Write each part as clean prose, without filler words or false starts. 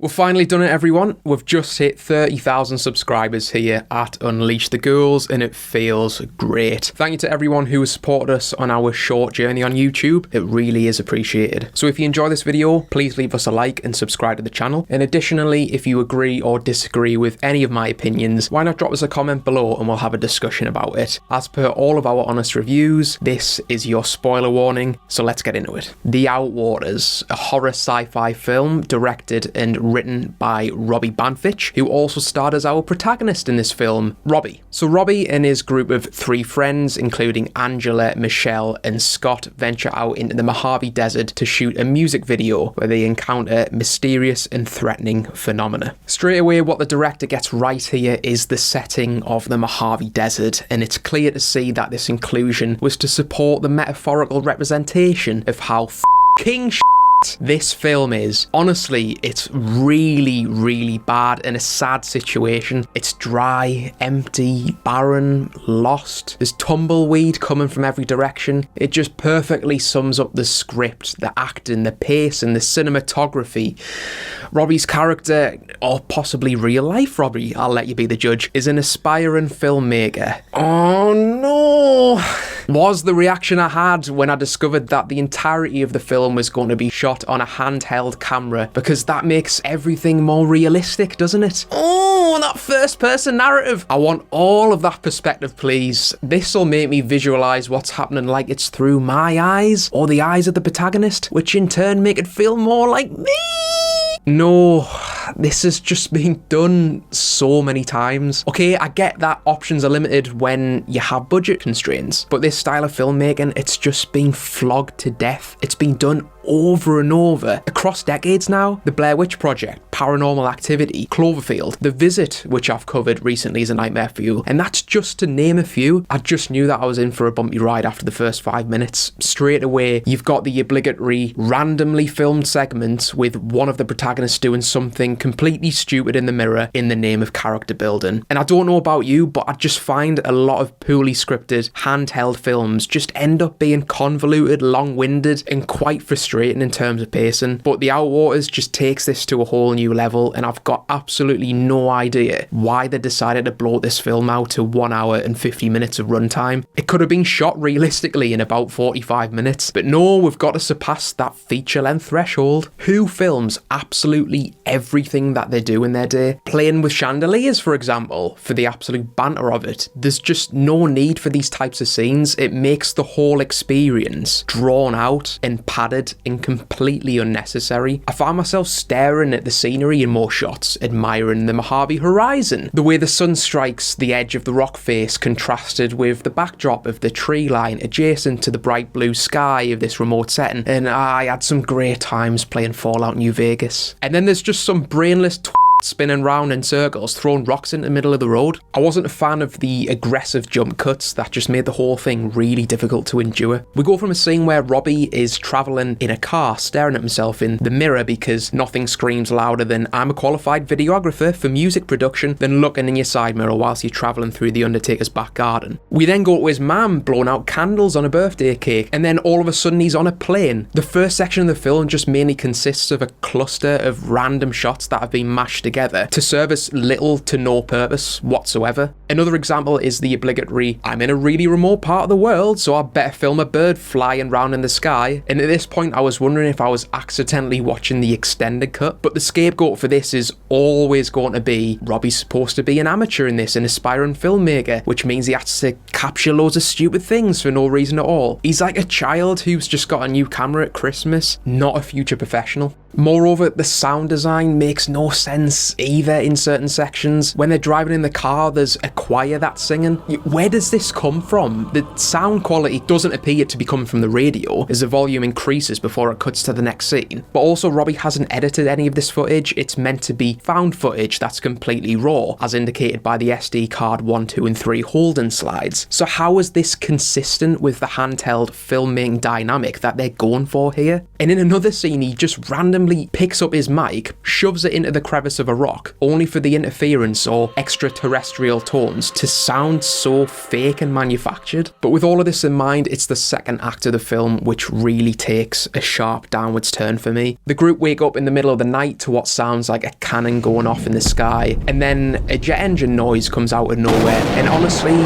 We've finally done it, everyone. We've just hit 30,000 subscribers here at Unleash the Ghouls, and it feels great. Thank you to everyone who has supported us on our short journey on YouTube. It really is appreciated. So if you enjoy this video, please leave us a like and subscribe to the channel. And additionally, if you agree or disagree with any of my opinions, why not drop us a comment below and we'll have a discussion about it. As per all of our honest reviews, this is your spoiler warning, so let's get into it. The Outwaters, a horror sci-fi film directed and written by Robbie Banfitch, who also starred as our protagonist in this film, Robbie. So Robbie and his group of 3 friends, including Angela, Michelle and Scott, venture out into the Mojave Desert to shoot a music video where they encounter mysterious and threatening phenomena. Straight away, what the director gets right here is the setting of the Mojave Desert, and it's clear to see that this inclusion was to support the metaphorical representation of how f***ing this film is. Honestly, it's really bad and a sad situation. It's dry, empty, barren, lost. There's tumbleweed coming from every direction. It just perfectly sums up the script, the acting, the pace and the cinematography. Robbie's character, or possibly real life Robbie, I'll let you be the judge, is an aspiring filmmaker. Oh no! Was the reaction I had when I discovered that the entirety of the film was going to be shot on a handheld camera, because that makes everything more realistic, doesn't it? Oh, that first person narrative. I want all of that perspective, please. This'll make me visualize what's happening like it's through my eyes or the eyes of the protagonist, which in turn make it feel more like me. No, this has just been done so many times. Okay, I get that options are limited when you have budget constraints, but this style of filmmaking, it's just been flogged to death. It's been done over and over across decades now. The Blair Witch Project, Paranormal Activity, Cloverfield, The Visit, which I've covered recently, is a nightmare fuel, and that's just to name a few. I just knew that I was in for a bumpy ride after the first 5 minutes. Straight away, you've got the obligatory randomly filmed segment with one of the protagonists doing something completely stupid in the mirror in the name of character building. And I don't know about you, but I just find a lot of poorly scripted handheld films just end up being convoluted, long-winded and quite frustrating in terms of pacing. But The Outwaters just takes this to a whole new level, and I've got absolutely no idea why they decided to blow this film out to 1 hour and 50 minutes of runtime. It could have been shot realistically in about 45 minutes, but no, we've got to surpass that feature length threshold. Who films absolutely everything that they do in their day? Playing with chandeliers, for example, for the absolute banter of it. There's just no need for these types of scenes. It makes the whole experience drawn out and padded and completely unnecessary. I found myself staring at the scenery in more shots, admiring the Mojave horizon. The way the sun strikes the edge of the rock face contrasted with the backdrop of the tree line adjacent to the bright blue sky of this remote setting, and I had some great times playing Fallout New Vegas. And then there's just some brainless spinning round in circles, throwing rocks into the middle of the road. I wasn't a fan of the aggressive jump cuts that just made the whole thing really difficult to endure. We go from a scene where Robbie is travelling in a car, staring at himself in the mirror because nothing screams louder than "I'm a qualified videographer for music production" than looking in your side mirror whilst you're travelling through the Undertaker's back garden. We then go to his mum blowing out candles on a birthday cake, and then all of a sudden he's on a plane. The first section of the film just mainly consists of a cluster of random shots that have been mashed together to service little to no purpose whatsoever. Another example is the obligatory "I'm in a really remote part of the world, so I better film a bird flying around in the sky," and at this point I was wondering if I was accidentally watching the extended cut. But the scapegoat for this is always going to be Robbie's supposed to be an amateur in this, an aspiring filmmaker, which means he has to capture loads of stupid things for no reason at all. He's like a child who's just got a new camera at Christmas, not a future professional. Moreover, the sound design makes no sense either in certain sections. When they're driving in the car, there's a choir that's singing. Where does this come from? The sound quality doesn't appear to be coming from the radio as the volume increases before it cuts to the next scene. But also, Robbie hasn't edited any of this footage. It's meant to be found footage that's completely raw, as indicated by the SD card 1, 2 and 3 Holden slides. So how is this consistent with the handheld filmmaking dynamic that they're going for here? And in another scene, he just randomly picks up his mic, shoves it into the crevice of a rock, only for the interference or extraterrestrial tones to sound so fake and manufactured. But with all of this in mind, it's the second act of the film which really takes a sharp downwards turn for me. The group wake up in the middle of the night to what sounds like a cannon going off in the sky, and then a jet engine noise comes out of nowhere, and honestly,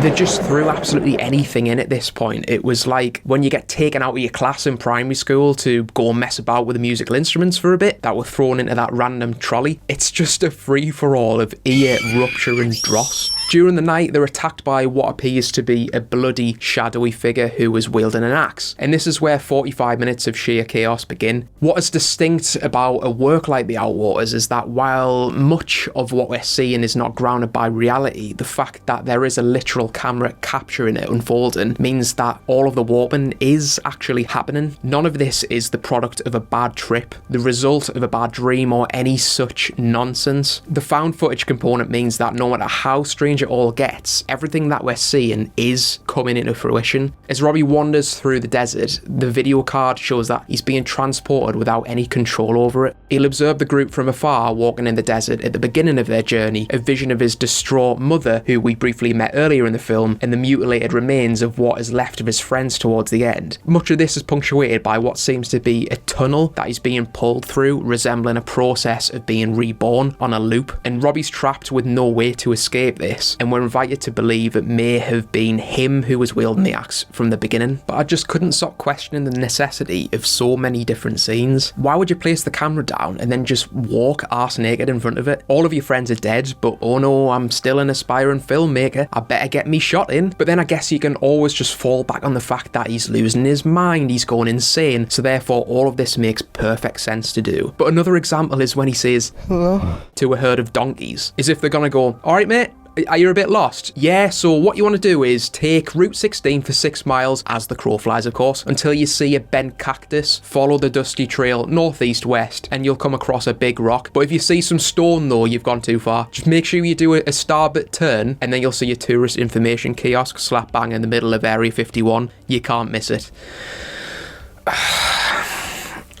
they just threw absolutely anything in at this point. It was like when you get taken out of your class in primary school to go and mess about with the musical instruments for a bit that were thrown into that random trolley. It's just a free-for-all of ear rupture and dross. During the night, they're attacked by what appears to be a bloody, shadowy figure who is wielding an axe. And this is where 45 minutes of sheer chaos begin. What is distinct about a work like the Outwaters is that while much of what we're seeing is not grounded by reality, the fact that there is a literal camera capturing it unfolding means that all of the warping is actually happening. None of this is the product of a bad trip, the result of a bad dream, or any such nonsense. The found footage component means that no matter how strange it all gets, everything that we're seeing is coming into fruition. As Robbie wanders through the desert, the video card shows that he's being transported without any control over it. He'll observe the group from afar walking in the desert at the beginning of their journey, a vision of his distraught mother, who we briefly met earlier in the film, and the mutilated remains of what is left of his friends towards the end. Much of this is punctuated by what seems to be a tunnel that he's being pulled through, resembling a process of being reborn on a loop, and Robbie's trapped with no way to escape this, and we're invited to believe it may have been him who was wielding the axe from the beginning. But I just couldn't stop questioning the necessity of so many different scenes. Why would you place the camera down and then just walk arse naked in front of it? All of your friends are dead, but oh no, I'm still an aspiring filmmaker, I better get me shot in. But then I guess you can always just fall back on the fact that he's losing his mind, he's going insane, so therefore all of this makes perfect sense to do. But another example is when he says hello to a herd of donkeys, as if they're gonna go, alright mate, are you a bit lost? Yeah, so what you want to do is take Route 16 for 6 miles, as the crow flies of course, until you see a bent cactus, follow the dusty trail northeast-west, and you'll come across a big rock. But if you see some stone though, you've gone too far. Just make sure you do a starboard turn, and then you'll see a tourist information kiosk slap bang in the middle of Area 51. You can't miss it.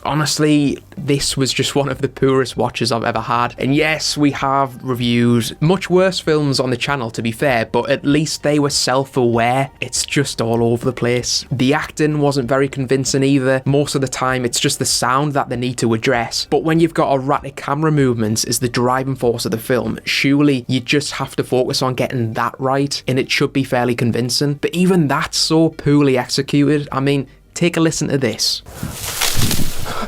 Honestly, this was just one of the poorest watches I've ever had. And yes, we have reviewed much worse films on the channel, to be fair, but at least they were self-aware. It's just all over the place. The acting wasn't very convincing either. Most of the time, it's just the sound that they need to address. But when you've got erratic camera movements as the driving force of the film, surely you just have to focus on getting that right, and it should be fairly convincing. But even that's so poorly executed. I mean, take a listen to this.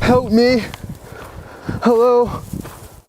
Help me! Hello?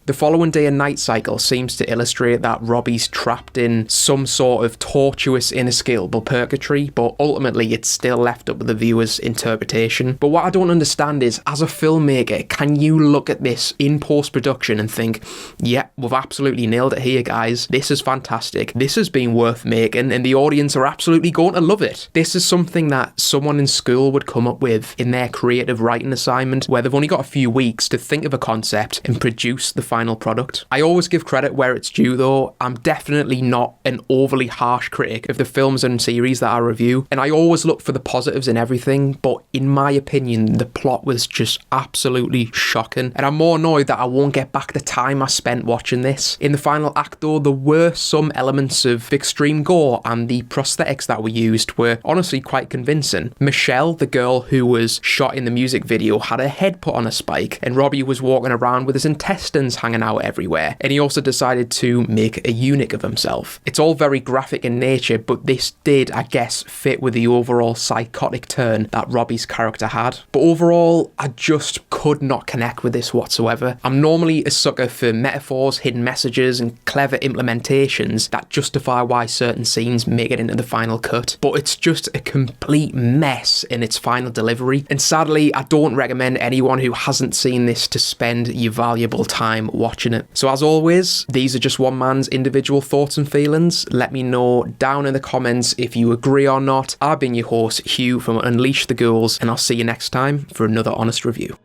The following day and night cycle seems to illustrate that Robbie's trapped in some sort of tortuous, inescapable purgatory, but ultimately it's still left up to the viewer's interpretation. But what I don't understand is, as a filmmaker, can you look at this in post-production and think, yeah, we've absolutely nailed it here, guys. This is fantastic. This has been worth making, and the audience are absolutely going to love it. This is something that someone in school would come up with in their creative writing assignment, where they've only got a few weeks to think of a concept and produce the final product. I always give credit where it's due though. I'm definitely not an overly harsh critic of the films and series that I review, and I always look for the positives in everything, but in my opinion, the plot was just absolutely shocking, and I'm more annoyed that I won't get back the time I spent watching this. In the final act though, there were some elements of extreme gore, and the prosthetics that were used were honestly quite convincing. Michelle, the girl who was shot in the music video, had her head put on a spike, and Robbie was walking around with his intestines hanging out everywhere, and he also decided to make a eunuch of himself. It's all very graphic in nature, but this did, I guess, fit with the overall psychotic turn that Robbie's character had. But overall, I just could not connect with this whatsoever. I'm normally a sucker for metaphors, hidden messages, and clever implementations that justify why certain scenes make it into the final cut, but it's just a complete mess in its final delivery, and sadly, I don't recommend anyone who hasn't seen this to spend your valuable time watching it. So as always, these are just one man's individual thoughts and feelings. Let me know down in the comments if you agree or not. I've been your host, Hugh from Unleash the Ghouls, and I'll see you next time for another honest review.